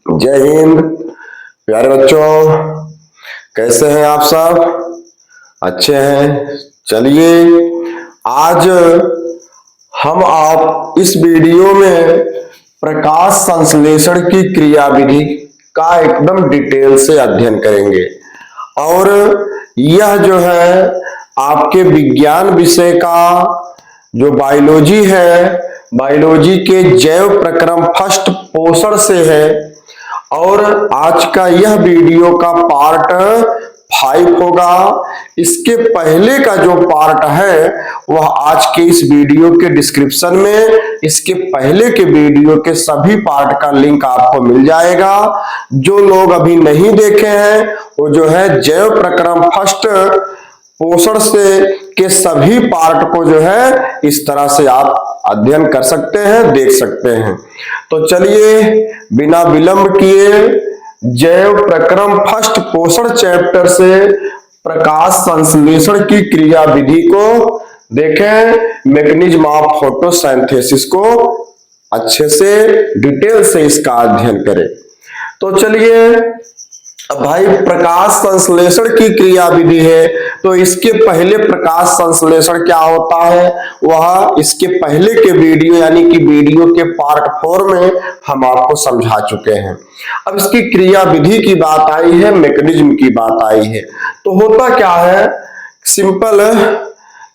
जय हिंद प्यारे बच्चों, कैसे हैं आप सब? अच्छे हैं। चलिए आज हम आप इस वीडियो में प्रकाश संश्लेषण की क्रियाविधि का एकदम डिटेल से अध्ययन करेंगे। और यह जो है आपके विज्ञान विषय का जो बायोलॉजी है, बायोलॉजी के जैव प्रक्रम फर्स्ट पोषण से है। और आज का यह वीडियो का पार्ट 5 होगा। इसके पहले का जो पार्ट है वह आज के इस वीडियो के डिस्क्रिप्शन में इसके पहले के वीडियो के सभी पार्ट का लिंक आपको मिल जाएगा। जो लोग अभी नहीं देखे हैं वो जो है जैव प्रक्रम फर्स्ट पोषण से के सभी पार्ट को जो है इस तरह से आप अध्ययन कर सकते हैं, देख सकते हैं। तो चलिए बिना विलंब किए जैव प्रक्रम फर्स्ट पोषण चैप्टर से प्रकाश संश्लेषण की क्रियाविधि को देखें, मैकेनिज्म ऑफ फोटोसिंथेसिस को अच्छे से डिटेल से इसका अध्ययन करें। तो चलिए अब भाई प्रकाश संश्लेषण की क्रियाविधि है तो इसके पहले प्रकाश संश्लेषण क्या होता है वह इसके पहले के वीडियो यानी कि वीडियो के पार्ट 4 में हम आपको समझा चुके हैं। अब इसकी क्रियाविधि की बात आई है, मैकेनिज्म की बात आई है। तो होता क्या है, सिंपल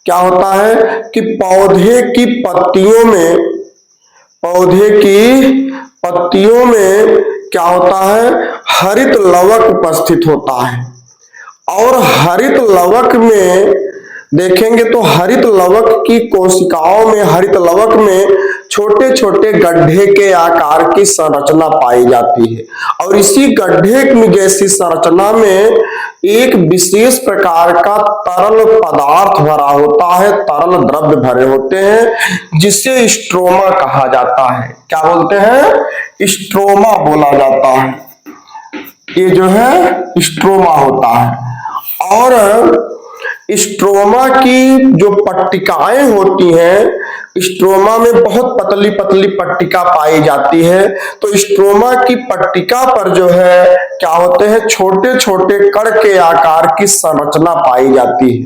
क्या होता है कि पौधे की पत्तियों में क्या होता है, हरित लवक उपस्थित होता है। और हरित लवक में देखेंगे तो हरित लवक की कोशिकाओं में, हरित लवक में छोटे छोटे गड्ढे के आकार की संरचना पाई जाती है। और इसी गड्ढे में जैसी संरचना में एक विशेष प्रकार का तरल पदार्थ भरा होता है, तरल द्रव्य भरे होते हैं, जिसे स्ट्रोमा कहा जाता है। क्या बोलते हैं? स्ट्रोमा बोला जाता है। ये जो है स्ट्रोमा होता है। और स्ट्रोमा की जो पट्टिकाएं होती हैं, स्ट्रोमा में बहुत पतली पतली पट्टिका पाई जाती है। तो स्ट्रोमा की पट्टिका पर जो है क्या होते हैं, छोटे छोटे कण के आकार की संरचना पाई जाती है।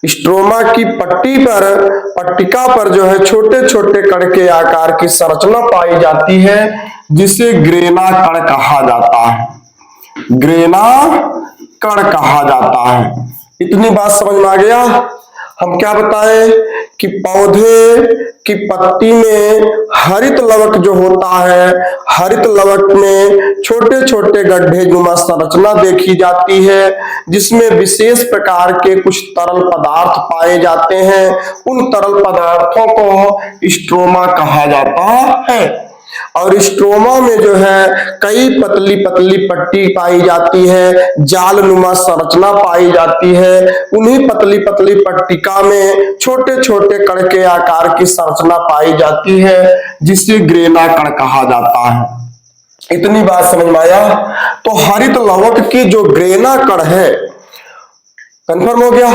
स्ट्रोमा की पट्टिका पर जो है छोटे छोटे कण के आकार की संरचना पाई जाती है, जिसे ग्रेना कण कहा जाता है। ग्रेना कण कहा जाता है। इतनी बात समझ में आ गया। हम क्या बताएं कि पौधे की पत्ती में हरित लवक जो होता है, हरित लवक में छोटे छोटे गड्ढे नुमा संरचना देखी जाती है, जिसमें विशेष प्रकार के कुछ तरल पदार्थ पाए जाते हैं। उन तरल पदार्थों को स्ट्रोमा कहा जाता है। और स्ट्रोमा में जो है कई पतली पतली पट्टी पाई जाती है, जाल नुमा संरचना पाई जाती है। उन्हीं पतली पतली पट्टिका में छोटे छोटे कण के आकार की संरचना पाई जाती है, जिसे ग्रेना कण कहा जाता है। इतनी बात समझ में आया। तो हरित लवक की जो ग्रेना कण है, कंफर्म हो गया।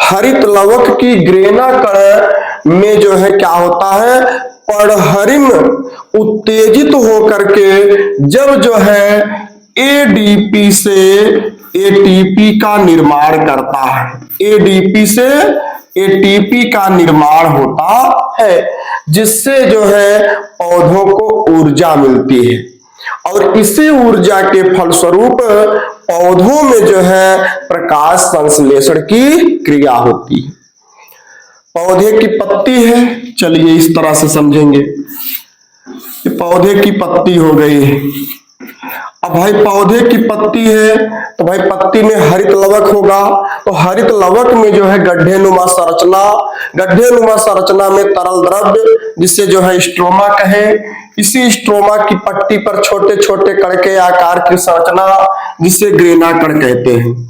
हरित लवक की ग्रेना कण में जो है क्या होता है, पड़हरिम उत्तेजित होकर के जब जो है एडीपी से एटीपी का निर्माण करता है, एडीपी से एटीपी का निर्माण होता है, जिससे जो है पौधों को ऊर्जा मिलती है। और इसी ऊर्जा के फलस्वरूप पौधों में जो है प्रकाश संश्लेषण की क्रिया होती है। पौधे की पत्ती है, चलिए इस तरह से समझेंगे। ये पौधे की पत्ती हो गई। अब भाई पौधे की पत्ती है तो भाई पत्ती में हरित लवक होगा। तो हरित लवक में जो है गड्ढे नुमा संरचना में तरल द्रव्य, जिसे जो है स्ट्रोमा कहे। इसी स्ट्रोमा की पट्टी पर छोटे छोटे कण के आकार की संरचना, जिसे ग्रेना कण कहते हैं।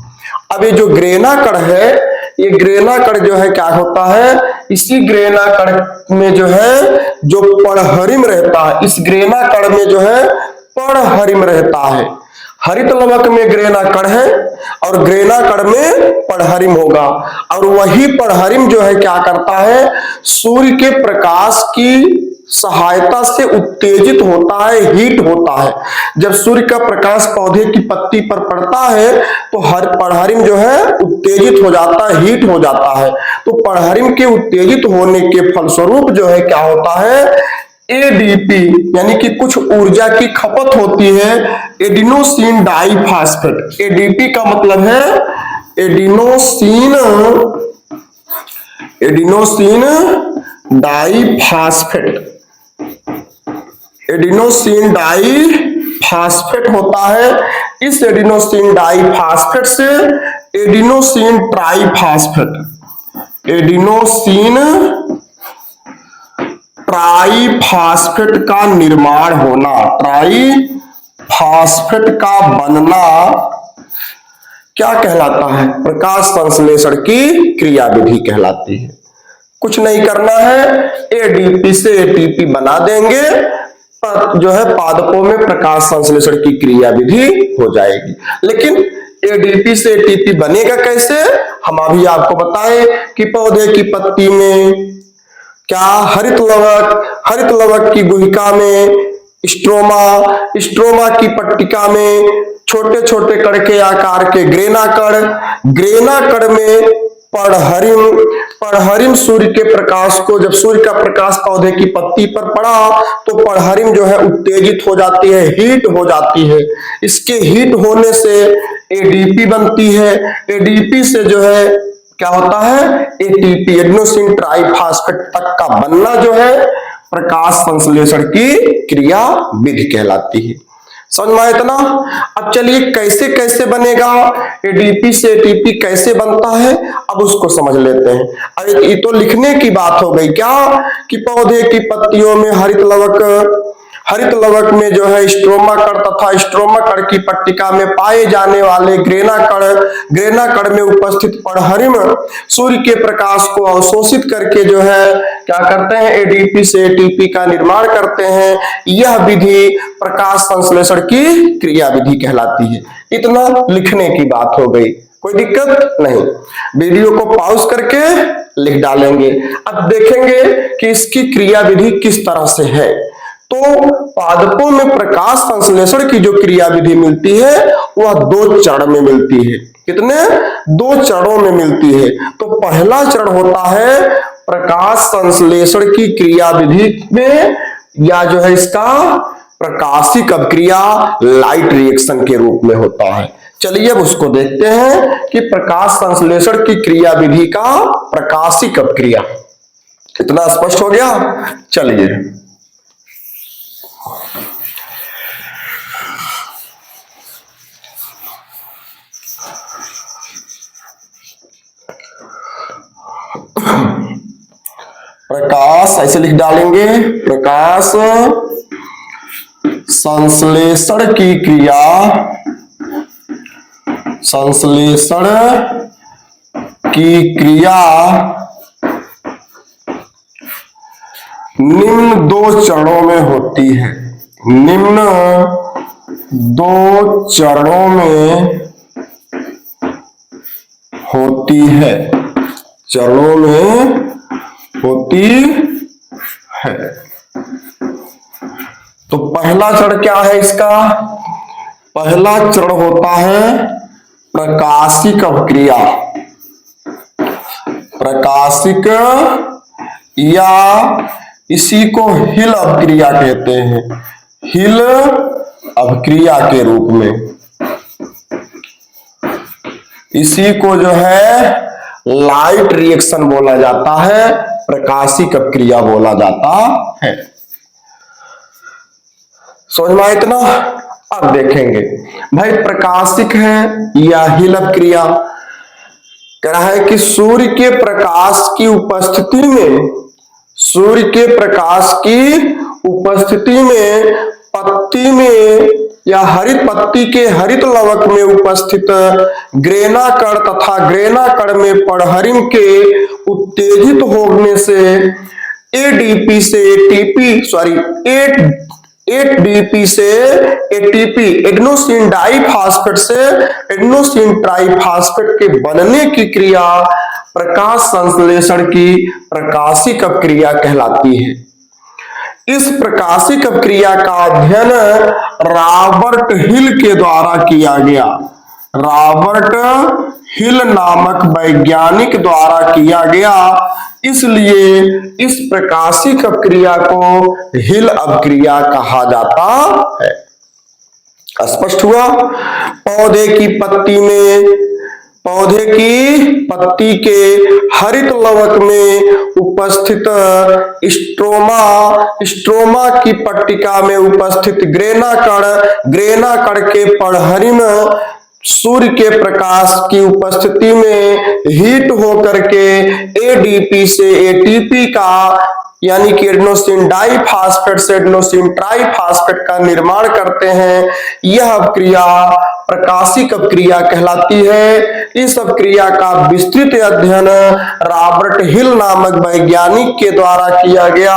अब ये जो ग्रेना कण है, ये ग्रेना कण जो है क्या होता है, इसी ग्रेना कण में जो है जो पड़हरिम रहता है, इस ग्रेना कण में जो है पड़हरिम रहता है। हरित लवक में ग्रेना कण है और ग्रेना कण में पड़हरिम होगा। और वही पड़हरिम जो है क्या करता है, सूर्य के प्रकाश की सहायता से उत्तेजित होता है, हीट होता है। जब सूर्य का प्रकाश पौधे की पत्ती पर पड़ता है तो पड़हरिम जो है उत्तेजित हो जाता है, हीट हो जाता है। तो पड़हरिम के उत्तेजित होने के फलस्वरूप जो है क्या होता है, एडीपी यानी कि कुछ ऊर्जा की खपत होती है, एडिनोसिन डाइफॉस्फेट। एडीपी का मतलब है एडिनोसिन डाइफॉस्फेट। एडिनोसिन डाइफॉस्फेट होता है। इस एडिनोसिन डाइफॉस्फेट से एडिनोसिन ट्राइफॉस्फेट, एडिनोसिन ट्राइफॉस्फेट का निर्माण होना, ट्राइफॉस्फेट का बनना क्या कहलाता है, प्रकाश संश्लेषण की क्रियाविधि कहलाती है। कुछ नहीं करना है, एडीपी से एटीपी बना देंगे, जो है पादपों में प्रकाश संश्लेषण की क्रियाविधि हो जाएगी। लेकिन एडीपी से एटीपी बनेगा कैसे, हम अभी आपको बताएं कि पौधे की पत्ती में क्या हरित लवक की गुहिका में स्ट्रोमा की पट्टिका में छोटे छोटे कण के आकार के ग्रेना कण में पड़हरिम सूर्य के प्रकाश को, जब सूर्य का प्रकाश पौधे की पत्ती पर पड़ा तो पड़हरिम जो है उत्तेजित हो जाती है, हीट हो जाती है। इसके हीट होने से एडीपी बनती है। एडीपी से जो है क्या होता है, एटीपी एडिनोसिन ट्राइफॉस्फेट तक का बनना जो है प्रकाश संश्लेषण की क्रिया विधि कहलाती है। समझ में आया इतना। अब चलिए कैसे कैसे बनेगा, एडीपी से एटीपी कैसे बनता है, अब उसको समझ लेते हैं। अब ये तो लिखने की बात हो गई क्या कि पौधे की पत्तियों में हरित लवक में जो है स्ट्रोमा कण तथा स्ट्रोमा कण की पट्टिका में पाए जाने वाले ग्रेना कण में उपस्थित पड़हरिम सूर्य के प्रकाश को अवशोषित करके जो है क्या करते हैं, एडीपी से एटीपी का निर्माण करते हैं। यह विधि प्रकाश संश्लेषण की क्रिया विधि कहलाती है। इतना लिखने की बात हो गई, कोई दिक्कत नहीं। वीडियो को पॉज करके लिख डालेंगे। अब देखेंगे कि इसकी क्रिया विधि किस तरह से है। तो पादपों में प्रकाश संश्लेषण की जो क्रिया विधि मिलती है वह 2 चरण में मिलती है। कितने? 2 चरणों में मिलती है। तो पहला चरण होता है प्रकाश संश्लेषण की क्रिया विधि में, या जो है इसका प्रकाशिक अभिक्रिया लाइट रिएक्शन के रूप में होता है। चलिए अब उसको देखते हैं कि प्रकाश संश्लेषण की क्रिया विधि का प्रकाशिक अभिक्रिया। इतना स्पष्ट हो गया। चलिए प्रकाश ऐसे लिख डालेंगे, प्रकाश संश्लेषण की क्रिया, संश्लेषण की क्रिया निम्न 2 चरणों में होती है। निम्न 2 चरणों में होती है, चरणों में होती है। तो पहला चरण क्या है इसका? पहला चरण होता है प्रकाशिक अभिक्रिया। प्रकाशिक या इसी को हिल अभिक्रिया कहते हैं, हिल अभिक्रिया के रूप में। इसी को जो है लाइट रिएक्शन बोला जाता है, प्रकाशिक अभिक्रिया बोला जाता है। समझ में आया इतना। अब देखेंगे भाई प्रकाशिक है या हिल अभिक्रिया। कह रहा है कि सूर्य के प्रकाश की उपस्थिति में, सूर्य के प्रकाश की उपस्थिति में पत्ती में या हरित पत्ती के हरित लवक में उपस्थित ग्रेना कण तथा ग्रेना कण में पड़हरिम के उत्तेजित होने से एडीपी से एटीपी एडिनोसिन डाइफॉस्फेट से एडिनोसिन ट्राइफॉस्फेट के बनने की क्रिया प्रकाश संश्लेषण की प्रकाशिक अभिक्रिया कहलाती है। इस प्रकाशिक अपक्रिया का अध्ययन रॉबर्ट हिल के द्वारा किया गया। रॉबर्ट हिल नामक वैज्ञानिक द्वारा किया गया, इसलिए इस प्रकाशिक अपक्रिया को हिल अपक्रिया कहा जाता है। स्पष्ट हुआ? पौधे की पत्ती के हरित लवक में उपस्थित स्ट्रोमा की पट्टिका में उपस्थित ग्रेना कण के पर्णहरिम सूर्य के प्रकाश की उपस्थिति में हीट होकर के एडीपी से एटीपी का यानी कि एडेनोसिन डाइफॉस्फेट से एडेनोसिन ट्राइफॉस्फेट का निर्माण करते हैं। यह अपक्रिया प्रकाशिक अपक्रिया कहलाती है। इस अपक्रिया का विस्तृत अध्ययन रॉबर्ट हिल नामक वैज्ञानिक के द्वारा किया गया,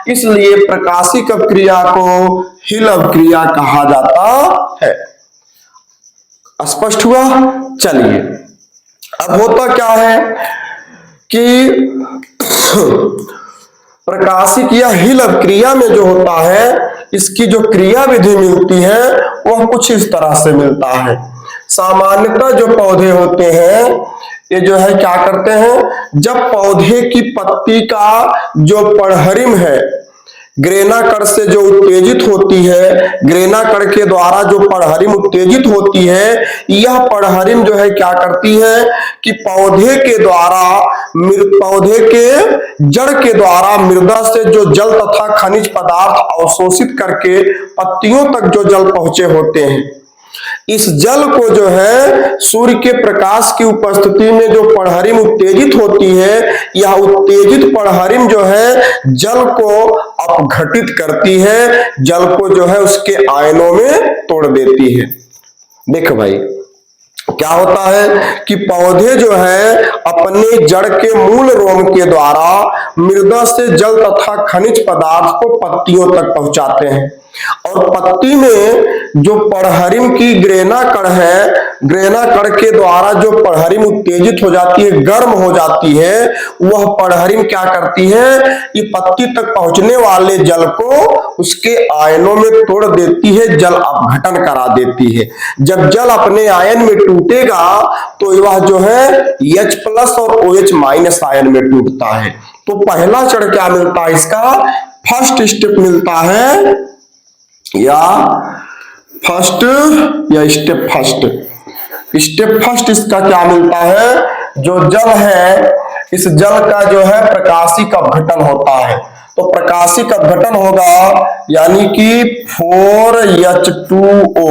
इसलिए प्रकाशिक अपक्रिया को हिल अपक्रिया कहा जाता है। स्पष्ट हुआ? चलिए, अब होता क्या है कि प्रकाशिक या हिल अपक्रिया में जो होता है, इसकी जो क्रिया विधि मिलती है वह कुछ इस तरह से मिलता है। सामान्यतः जो पौधे होते हैं ये जो है क्या करते हैं, जब पौधे की पत्ती का जो पर्णहरिम है ग्रेना कण से जो उत्तेजित होती है, ग्रेना कण के द्वारा जो पर्णहरिम उत्तेजित होती है, यह पर्णहरिम जो है क्या करती है कि पौधे के जड़ के द्वारा मृदा से जो जल तथा खनिज पदार्थ अवशोषित करके पत्तियों तक जो जल पहुंचे होते हैं, इस जल को जो है सूर्य के प्रकाश की उपस्थिति में जो पर्णहरिम उत्तेजित होती है, यह उत्तेजित पर्णहरिम जो है जल को अपघटित करती है, जल को जो है उसके आयनों में तोड़ देती है। देखो भाई, क्या होता है कि पौधे जो है अपने जड़ के मूल रोम के द्वारा मृदा से जल तथा खनिज पदार्थ को पत्तियों तक पहुंचाते हैं, और पत्ती में जो पर्णहरिम की ग्रेना कण है, ग्रेना कण के द्वारा जो पर्णहरिम उत्तेजित हो जाती है, गर्म हो जाती है, वह पर्णहरिम क्या करती है, ये पत्ती तक पहुंचने वाले जल को उसके आयनों में तोड़ देती है, जल अपघटन करा देती है। जब जल अपने आयन में टूटेगा तो वह जो है H+ और OH- आयन में टूटता है। तो पहला चरण क्या मिलता है, इसका फर्स्ट स्टेप मिलता है, स्टेप फर्स्ट इसका क्या मिलता है, जो जल है इस जल का जो है प्रकाशिक अपघटन होता है। तो प्रकाशिक अपघटन होगा यानी कि 4H2O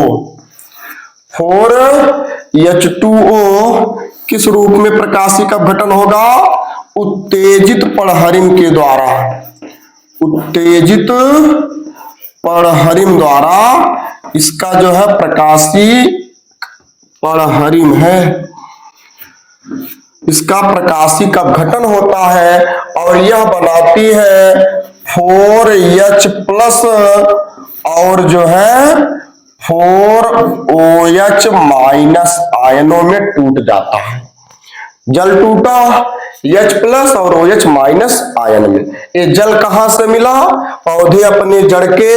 किस रूप में प्रकाशिक अपघटन होगा, उत्तेजित पर्णहरिम के द्वारा, उत्तेजित पर्णहरिम द्वारा इसका जो है प्रकाशिक पर्णहरिम है, इसका प्रकाशिक अपघटन होता है और यह बनाती है 4H+ और जो है 4OH- आयनों में टूट जाता है। जल टूटा H+ और OH- आयन में। ये जल कहां से मिला, पौधे अपने जड़ के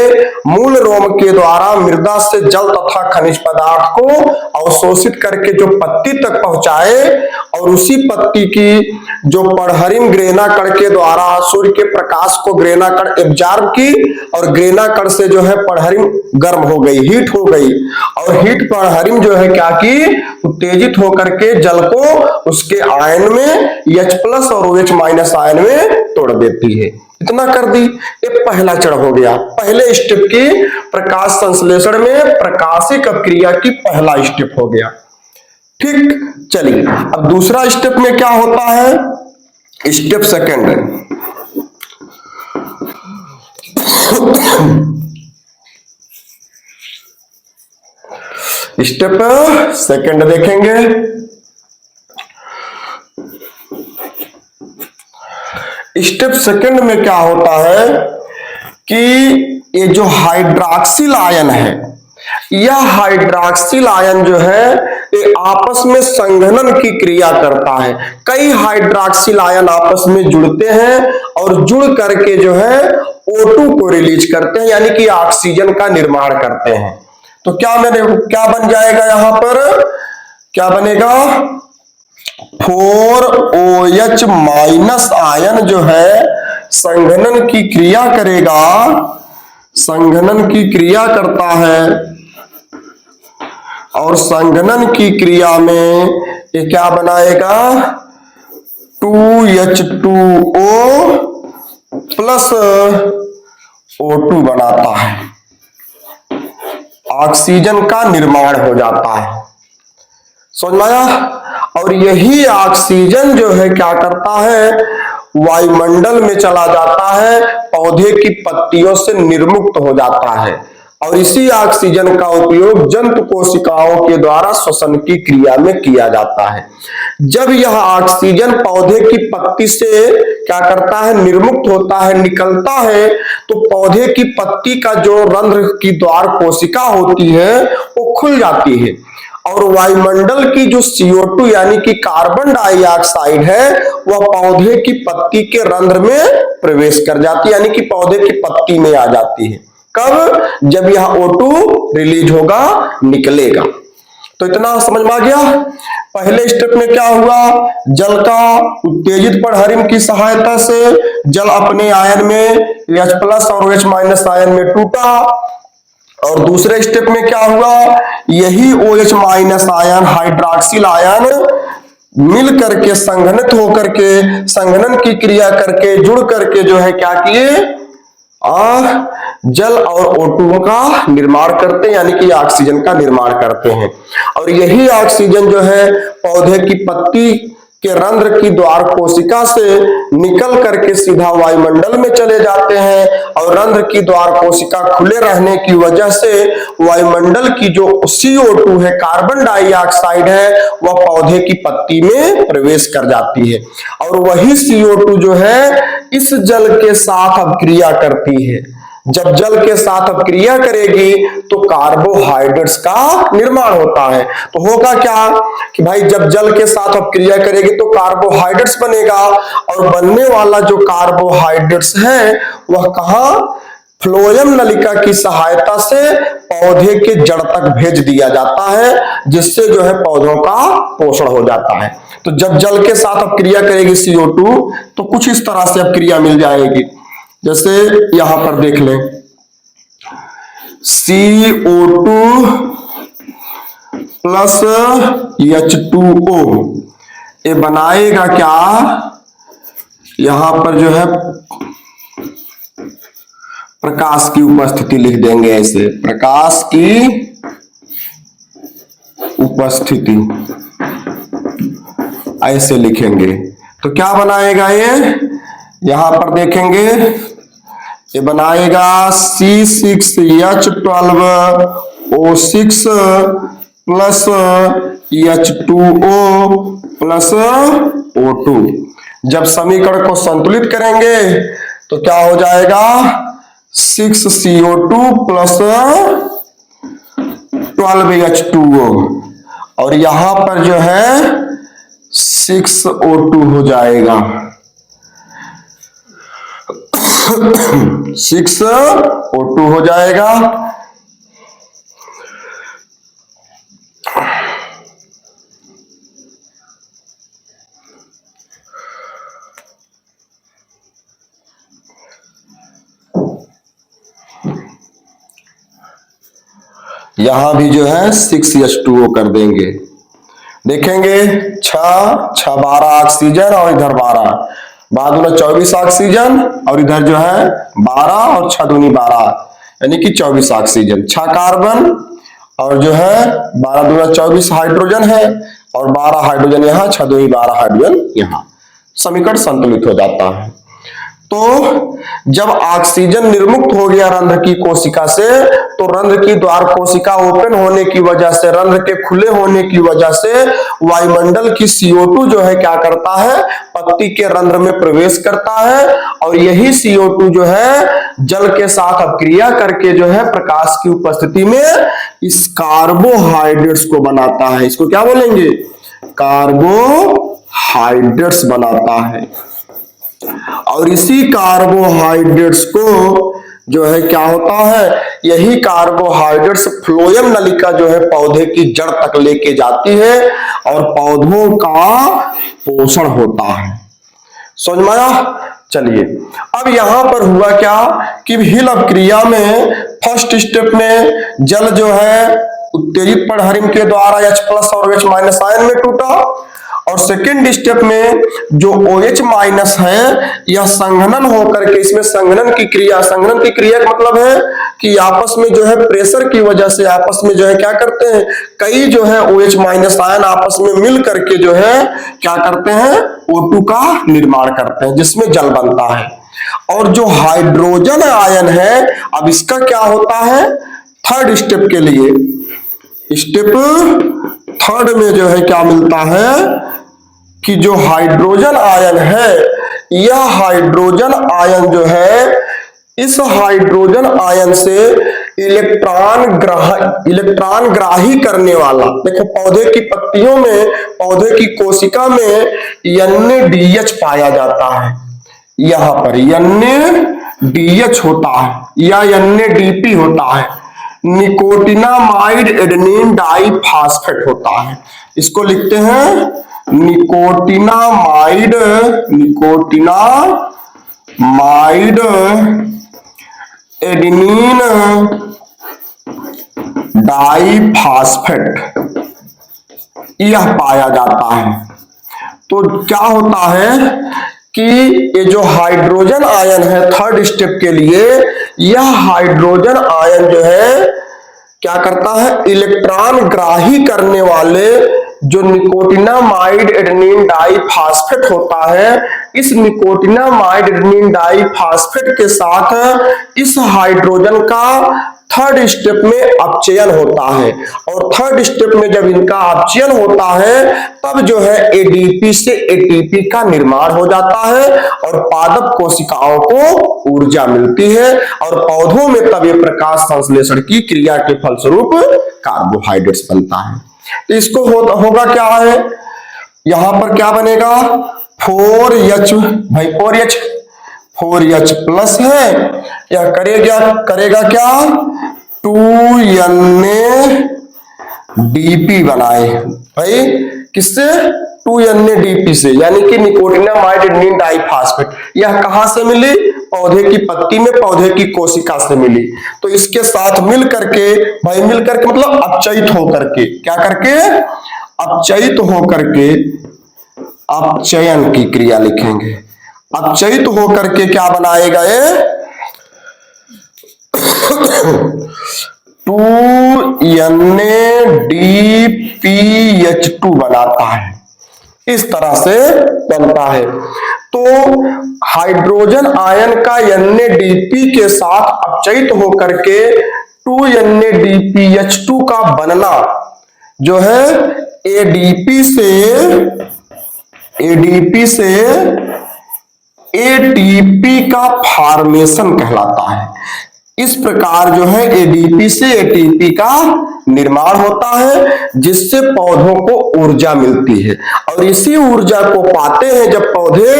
मूल रोम के द्वारा मृदा से जल तथा खनिज पदार्थ को अवशोषित करके जो पत्ती तक पहुंचाए, और उसी पत्ती की जो पर्णहरिम ग्रेना कण के द्वारा सूर्य के प्रकाश को ग्रेना कण एब्जॉर्ब की, और ग्रेना कण से जो है पर्णहरिम गर्म हो गई, हीट हो गई, और हीट पर्णहरिम जो है क्या की, उत्तेजित होकर के जल को उसके आयन में H+ और OH- आयन में तोड़ देती है। इतना कर दी, ये पहला चरण हो गया, पहले स्टेप की प्रकाश संश्लेषण में प्रकाशिक अपक्रिया की पहला स्टेप हो गया। ठीक, चलिए अब दूसरा स्टेप में क्या होता है, स्टेप सेकंड। स्टेप सेकंड देखेंगे। स्टेप सेकंड में क्या होता है कि ये जो हाइड्रॉक्सिल आयन है, यह हाइड्रॉक्सिल आयन जो है ये आपस में संघनन की क्रिया करता है। कई हाइड्रॉक्सिल आयन आपस में जुड़ते हैं और जुड़ करके जो है O2 को रिलीज करते हैं, यानी कि ऑक्सीजन का निर्माण करते हैं। तो क्या बन जाएगा यहां पर, क्या बनेगा, 4OH माइनस आयन जो है संघनन की क्रिया करेगा, संघनन की क्रिया करता है और संघनन की क्रिया में ये क्या बनाएगा, 2H2O प्लस O2 बनाता है, ऑक्सीजन का निर्माण हो जाता है। समझ में आया? और यही ऑक्सीजन जो है क्या करता है, वायुमंडल में चला जाता है, पौधे की पत्तियों से निर्मुक्त हो जाता है और इसी ऑक्सीजन का उपयोग जंतु कोशिकाओं के द्वारा श्वसन की क्रिया में किया जाता है। जब यह ऑक्सीजन पौधे की पत्ती से क्या करता है, निर्मुक्त होता है, निकलता है, तो पौधे की पत्ती का जो रंध्र की द्वार कोशिका होती है वो खुल जाती है और वायुमंडल की जो CO2 यानी कि कार्बन डाइऑक्साइड है वह पौधे की पत्ती के रंध्र में प्रवेश कर जाती है, यानी कि पौधे की पत्ती में आ जाती है। कब? जब यह O2 रिलीज होगा, निकलेगा। तो इतना समझ में आ गया। पहले स्टेप में क्या हुआ, जल का उत्तेजित पड़हरिम की सहायता से जल अपने आयन में H+ और OH- आयन में टूटा और दूसरे स्टेप में क्या हुआ, यही OH- आयन हाइड्रॉक्सिल आयन मिल करके संघनित होकर के संघनन की क्रिया करके जुड़ करके जो है क्या किए, जल और O2 का निर्माण करते हैं, यानी कि ऑक्सीजन का निर्माण करते हैं। और यही ऑक्सीजन जो है पौधे की पत्ती के रंध्र की द्वार कोशिका से निकल करके सीधा वायुमंडल में चले जाते हैं और रंध्र की द्वार कोशिका खुले रहने की वजह से वायुमंडल की जो CO2 है, कार्बन डाइऑक्साइड है, वह पौधे की पत्ती में प्रवेश कर जाती है और वही CO2 जो है इस जल के साथ अब क्रिया करती है। जब जल के साथ अब क्रिया करेगी तो कार्बोहाइड्रेट्स का निर्माण होता है। तो होगा क्या कि भाई जब जल के साथ अब क्रिया करेगी तो कार्बोहाइड्रेट्स बनेगा और बनने वाला जो कार्बोहाइड्रेट्स है वह कहां, फ्लोएम नलिका की सहायता से पौधे के जड़ तक भेज दिया जाता है, जिससे जो है पौधों का पोषण हो जाता है। तो जब जल के साथ अब क्रिया करेगी CO2 तो कुछ इस तरह से अब क्रिया मिल जाएगी, जैसे यहां पर देख लें, CO2 प्लस H2O ये बनाएगा क्या, यहां पर जो है प्रकाश की उपस्थिति लिख देंगे, ऐसे प्रकाश की उपस्थिति ऐसे लिखेंगे। तो क्या बनाएगा ये, यहां पर देखेंगे ये बनाएगा C6H12O6 plus H2O plus O2। जब समीकरण को संतुलित करेंगे तो क्या हो जाएगा, 6CO2 प्लस 12H2O और यहां पर जो है 6O2 हो जाएगा, 6O2 हो जाएगा। यहां भी जो है 6H2O कर देंगे, देखेंगे 6 12 ऑक्सीजन और इधर 12 24 ऑक्सीजन और इधर जो है 12 और 6 दूनी 12 यानी कि 24 ऑक्सीजन, 6 कार्बन और जो है 12 दूना 24 हाइड्रोजन है और 12 हाइड्रोजन यहाँ, 6 दूनी 12 हाइड्रोजन यहाँ, समीकरण संतुलित हो जाता है। तो जब ऑक्सीजन निर्मुक्त हो गया रंध्र की कोशिका से, तो रंध्र की द्वार कोशिका ओपन होने की वजह से, रंध्र के खुले होने की वजह से वायुमंडल की CO2 जो है क्या करता है, पत्ती के रंध्र में प्रवेश करता है, और यही CO2 जो है जल के साथ अपक्रिया करके जो है प्रकाश की उपस्थिति में इस कार्बोहाइड्रेट्स को बनाता है। इसको क्या बोलेंगे, कार्बोहाइड्रेट्स बनाता है। और इसी कार्बोहाइड्रेट्स को जो है क्या होता है, यही कार्बोहाइड्रेट्स फ्लोएम नलिका जो है पौधे की जड़ तक लेके जाती है और पौधों का पोषण होता है। समझ में आया? चलिए अब यहां पर हुआ क्या कि हिल अपक्रिया में फर्स्ट स्टेप में जल जो है उत्तेजित पड़हरिम के द्वारा H+ और OH- आयन में टूटा, और सेकेंड स्टेप में जो OH- है यह संघनन होकर के, इसमें संघनन की क्रिया का मतलब है कि आपस में जो है प्रेशर की वजह से आपस में जो है क्या करते हैं, कई जो है OH- आयन आपस में मिल करके जो है क्या करते हैं, O2 का निर्माण करते हैं जिसमें जल बनता है। और जो हाइड्रोजन आयन है, अब इसका क्या होता है, थर्ड स्टेप के लिए, स्टेप थर्ड में जो है क्या मिलता है कि जो हाइड्रोजन आयन है, यह हाइड्रोजन आयन जो है, इस हाइड्रोजन आयन से इलेक्ट्रॉन ग्राही करने वाला, देखो पौधे की पत्तियों में, पौधे की कोशिका में NADH पाया जाता है, यहां पर NADH होता है या NADP होता है, निकोटिनामाइड एडेनिन डाइफॉस्फेट होता है। इसको लिखते हैं निकोटिनामाइड एडेनिन डाइफॉस्फेट, यह पाया जाता है। तो क्या होता है कि ये जो हाइड्रोजन आयन है थर्ड स्टेप के लिए, यह हाइड्रोजन आयन जो है क्या करता है, इलेक्ट्रॉन ग्राही करने वाले जो निकोटिनामाइड एडेनिन डाइफॉस्फेट होता है, इस निकोटिनामाइड एडेनिन डाइफॉस्फेट के साथ इस हाइड्रोजन का थर्ड स्टेप में अपचयन होता है, और थर्ड स्टेप में जब इनका अपचयन होता है तब जो है ADP से ATP का निर्माण हो जाता है और पादप कोशिकाओं को ऊर्जा मिलती है, और पौधों में तब ये प्रकाश संश्लेषण की क्रिया के फलस्वरूप कार्बोहाइड्रेट्स बनता है। तो इसको होगा क्या है, यहां पर क्या बनेगा, 4H, भाई 4H प्लस है, यह करेगा क्या 2NADP बनाए, भाई किससे, 2NADP से, यानी कि निकोटिनामाइड एडेनिन डाइफॉस्फेट। यह कहां से मिली, पौधे की पत्ती में, पौधे की कोशिका से मिली। तो इसके साथ मिल करके मतलब अपचयित होकर के, क्या करके, अपचयित होकर के, अपचयन की क्रिया लिखेंगे, अपचयित होकर के क्या बनाएगा ये 2NADPH2 बनाता है, इस तरह से बनता है। तो हाइड्रोजन आयन का NADP के साथ अपचयित होकर के 2NADPH2 का बनना जो है ADP से ATP का फॉर्मेशन कहलाता है। इस प्रकार जो है ADP से ATP का निर्माण होता है, जिससे पौधों को ऊर्जा मिलती है, और इसी ऊर्जा को पाते हैं जब पौधे,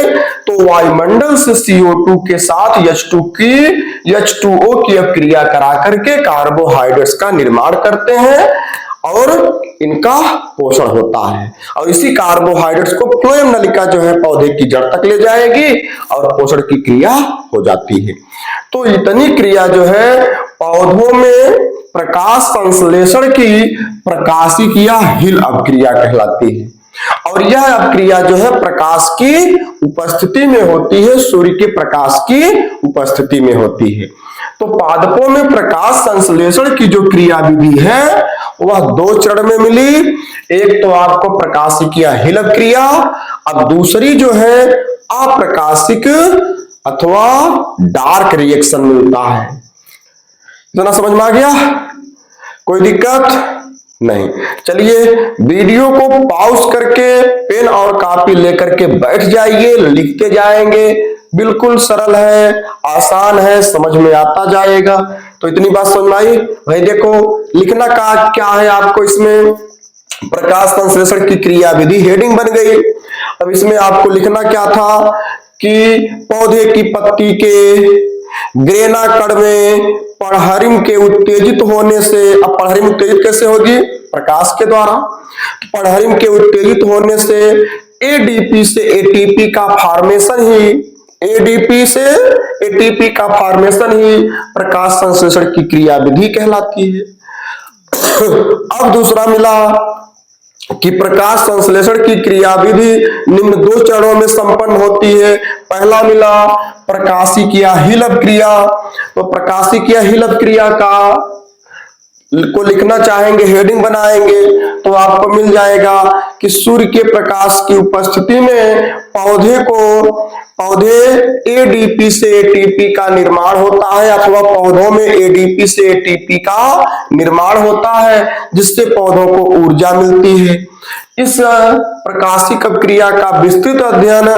तो वायुमंडल से CO2 के साथ H2O की क्रिया करा करके कार्बोहाइड्रेट्स का निर्माण करते हैं और इनका पोषण होता है, और इसी कार्बोहाइड्रेट्स को फ्लोएम नलिका जो है पौधे की जड़ तक ले जाएगी और पोषण की क्रिया हो जाती है। तो इतनी क्रिया जो है पौधों में प्रकाश संश्लेषण की प्रकाशिकिया हिल अपक्रिया कहलाती है, और यह अपक्रिया जो है प्रकाश की उपस्थिति में होती है, सूर्य के प्रकाश की उपस्थिति में होती है। तो पादपों में प्रकाश संश्लेषण की जो क्रिया विधि है वह 2 चरण में मिली। एक तो आपको प्रकाशिकिया हिल क्रिया, अब दूसरी जो है अप्रकाशिक अथवा डार्क रिएक्शन मिलता है। इतना समझ में आ गया? कोई दिक्कत नहीं। चलिए वीडियो को पॉज करके पेन और कॉपी लेकर के बैठ जाइए, लिखते जाएंगे। बिल्कुल सरल है, आसान है, समझ में आता जाएगा। तो इतनी बात समझ में आई भाई। देखो लिखना का क्या है आपको, इसमें प्रकाश संश्लेषण की क्रिया विधि हेडिंग बन गई। अब इसमें आपको लिखना क्या था कि पौधे की पत्ती के ग्रेना कण में परागण के उत्तेजित होने से, अब परागण उत्तेजित कैसे होगी? प्रकाश के द्वारा। परागण के उत्तेजित होने से एडीपी से एटीपी का फॉर्मेशन ही, एडीपी से एटीपी का फॉर्मेशन ही प्रकाश संश्लेषण की क्रिया विधि कहलाती है। अब दूसरा मिला कि प्रकाश संश्लेषण की क्रिया विधि निम्न 2 चरणों में संपन्न होती है। पहला मिला प्रकाशिक या हिलव क्रिया। तो प्रकाशिक या हिलव क्रिया को लिखना चाहेंगे, हेडिंग बनाएंगे तो आपको मिल जाएगा कि सूर्य के प्रकाश की उपस्थिति में पौधे एडीपी से एटीपी का निर्माण होता है, अथवा पौधों में एडीपी से एटीपी का निर्माण होता है, जिससे पौधों को ऊर्जा मिलती है। इस प्रकाशिक क्रिया का विस्तृत अध्ययन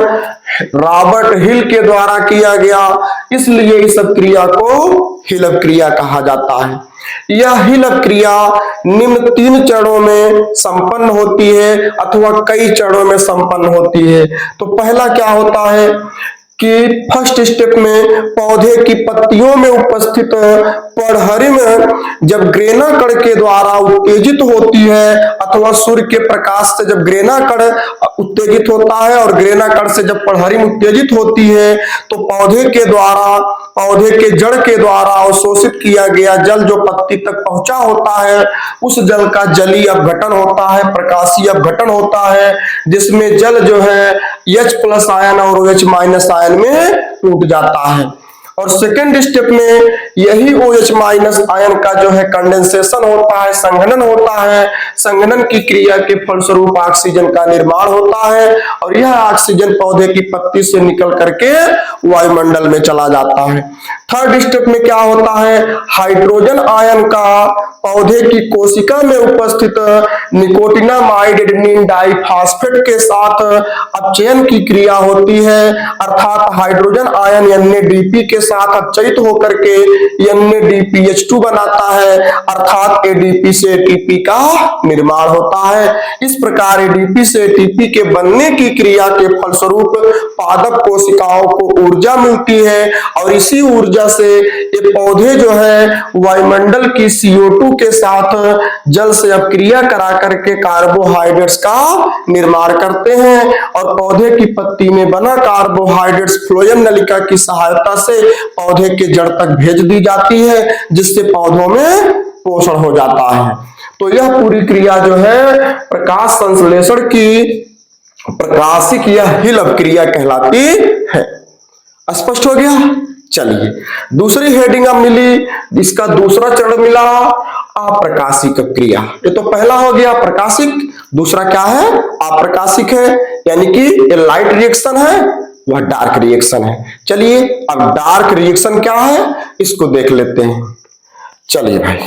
रॉबर्ट हिल के द्वारा किया गया, इसलिए इस क्रिया को हिलव क्रिया कहा जाता है। यह हिलव क्रिया निम्न 3 चरणों में संपन्न होती है, अथवा कई चरणों में संपन्न होती है। तो पहला क्या होता है कि फर्स्ट स्टेप में पौधे की पत्तियों में उपस्थित परागण जब ग्रेना कण के द्वारा उत्तेजित होती है, अथवा सूर्य के प्रकाश से जब ग्रेना कण उत्तेजित होता है और ग्रेना कण से जब परागण उत्तेजित होती है, तो पौधे के जड़ के द्वारा अवशोषित किया गया जल जो पत्ती तक पहुंचा होता है, उस जल का जलीय अपघटन होता है, प्रकाशीय अपघटन होता है, जिसमें जल जो है H+ आयन और OH- आयन में टूट जाता है। और सेकेंड स्टेप में यही OH- आयन का जो है कंडेंसेशन होता है, संघनन होता है। संघनन की क्रिया के फलस्वरूप ऑक्सीजन का निर्माण होता है, और यह ऑक्सीजन पौधे की पत्ती से निकल करके वायुमंडल में चला जाता है। थर्ड स्टेप में क्या होता है, हाइड्रोजन आयन का पौधे की कोशिका में उपस्थित निकोटिनामाइड एडेनिन डाइफॉस्फेट के साथ अपचयन की क्रिया होती है, अर्थात हाइड्रोजन आयन NADP के साथ अपचयित होकर के NADPH2 बनाता है, अर्थात ADP से ATP का निर्माण होता है। इस प्रकार ADP से ATP के बनने की क्रिया के फलस्वरूप पादप कोशिकाओं को ऊर्जा मिलती है, और इसी ऊर्जा से ये पौधे जो है वायुमंडल की CO2 के साथ जल से अपक्रिया करा करके कार्बोहाइड्रेट्स का निर्माण करते हैं, और पौधे की पत्ती में बना कार्बोहाइड्रेट्स फ्लोएम नलिका की सहायता से पौधे के जड़ तक भेज दी जाती है, जिससे पौधों में पोषण हो जाता है। तो यह पूरी क्रिया जो है प्रकाश संश्लेषण की प्रकाशिक या हिलव क्रिया कहलाती है। स्पष्ट हो गया? चलिए दूसरी हेडिंग अब मिली, इसका दूसरा चरण मिला अप्रकाशिक क्रिया। ये तो पहला हो गया प्रकाशिक, दूसरा क्या है? अप्रकाशिक है, यानी कि ये लाइट रिएक्शन है, वह डार्क रिएक्शन है। चलिए अब डार्क रिएक्शन क्या है इसको देख लेते हैं। चलिए भाई